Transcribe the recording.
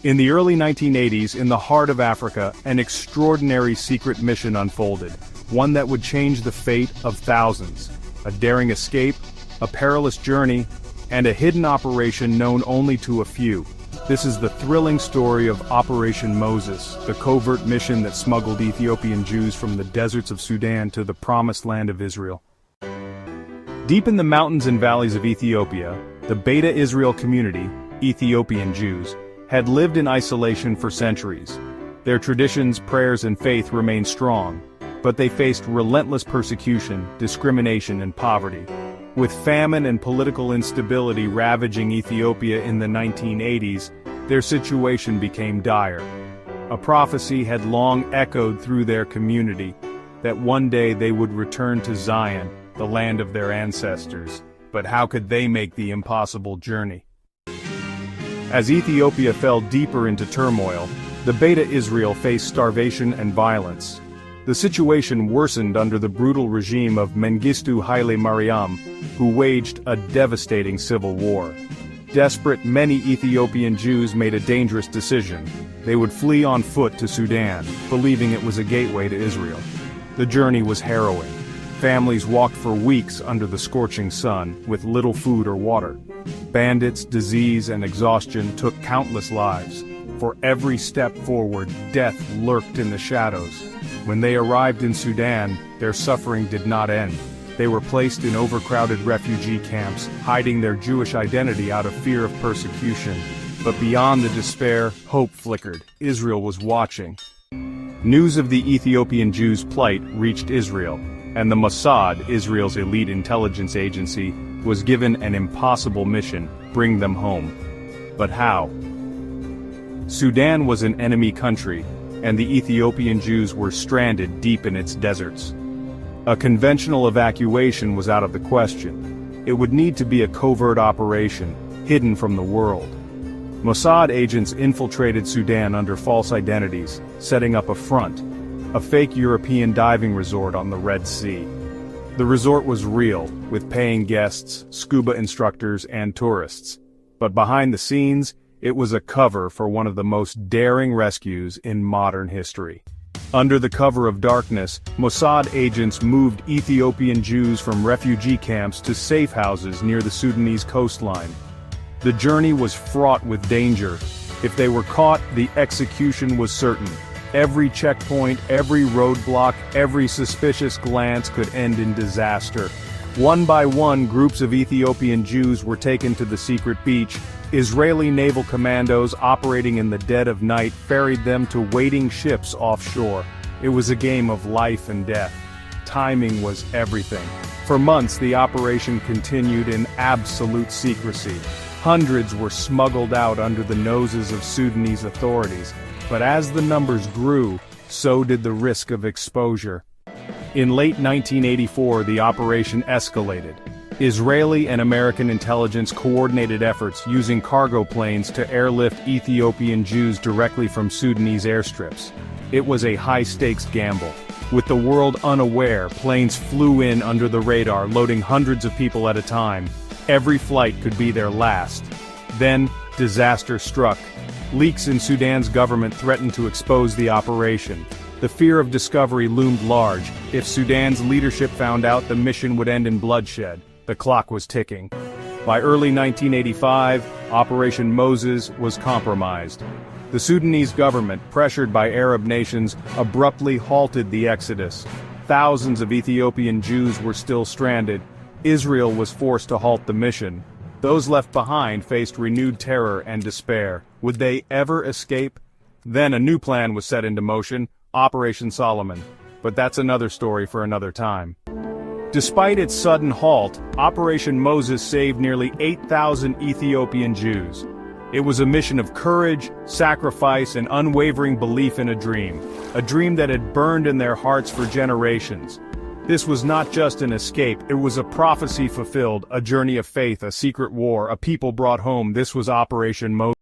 In the early 1980s, in the heart of Africa, an extraordinary secret mission unfolded, one that would change the fate of thousands. A daring escape, a perilous journey, and a hidden operation known only to a few. This is the thrilling story of Operation Moses, the covert mission that smuggled Ethiopian Jews from the deserts of Sudan to the promised land of Israel. Deep in the mountains and valleys of Ethiopia, the Beta Israel community, Ethiopian Jews, had lived in isolation for centuries. Their traditions, prayers, and faith remained strong, but they faced relentless persecution, discrimination, and poverty. With famine and political instability ravaging Ethiopia in the 1980s, their situation became dire. A prophecy had long echoed through their community, that one day they would return to Zion, the land of their ancestors. But how could they make the impossible journey? As Ethiopia fell deeper into turmoil, the Beta Israel faced starvation and violence. The situation worsened under the brutal regime of Mengistu Haile Mariam, who waged a devastating civil war. Desperate, many Ethiopian Jews made a dangerous decision. They would flee on foot to Sudan, believing it was a gateway to Israel. The journey was harrowing. Families walked for weeks under the scorching sun, with little food or water. Bandits, disease, and exhaustion took countless lives. For every step forward, death lurked in the shadows. When they arrived in Sudan, their suffering did not end. They were placed in overcrowded refugee camps, hiding their Jewish identity out of fear of persecution. But beyond the despair, hope flickered. Israel was watching. News of the Ethiopian Jews' plight reached Israel, and the Mossad, Israel's elite intelligence agency, was given an impossible mission: bring them home. But how? Sudan was an enemy country, and the Ethiopian Jews were stranded deep in its deserts. A conventional evacuation was out of the question. It would need to be a covert operation, hidden from the world. Mossad agents infiltrated Sudan under false identities, setting up a front, a fake European diving resort on the Red Sea. The resort was real, with paying guests, scuba instructors, and tourists. But behind the scenes, it was a cover for one of the most daring rescues in modern history. Under the cover of darkness, Mossad agents moved Ethiopian Jews from refugee camps to safe houses near the Sudanese coastline. The journey was fraught with danger. If they were caught, the execution was certain. Every checkpoint, every roadblock, every suspicious glance could end in disaster. One by one, groups of Ethiopian Jews were taken to the secret beach. Israeli naval commandos operating in the dead of night ferried them to waiting ships offshore. It was a game of life and death. Timing was everything. For months, the operation continued in absolute secrecy. Hundreds were smuggled out under the noses of Sudanese authorities. But as the numbers grew, so did the risk of exposure. In late 1984, the operation escalated. Israeli and American intelligence coordinated efforts using cargo planes to airlift Ethiopian Jews directly from Sudanese airstrips. It was a high-stakes gamble. With the world unaware, planes flew in under the radar, loading hundreds of people at a time. Every flight could be their last. Then, disaster struck. Leaks in Sudan's government threatened to expose the operation. The fear of discovery loomed large. If Sudan's leadership found out, the mission would end in bloodshed. The clock was ticking. By early 1985, Operation Moses was compromised. The Sudanese government, pressured by Arab nations, abruptly halted the exodus. Thousands of Ethiopian Jews were still stranded. Israel was forced to halt the mission. Those left behind faced renewed terror and despair. Would they ever escape? Then a new plan was set into motion, Operation Solomon. But that's another story for another time. Despite its sudden halt, Operation Moses saved nearly 8,000 Ethiopian Jews. It was a mission of courage, sacrifice, and unwavering belief in a dream that had burned in their hearts for generations. This was not just an escape, it was a prophecy fulfilled, a journey of faith, a secret war, a people brought home. This was Operation Moses.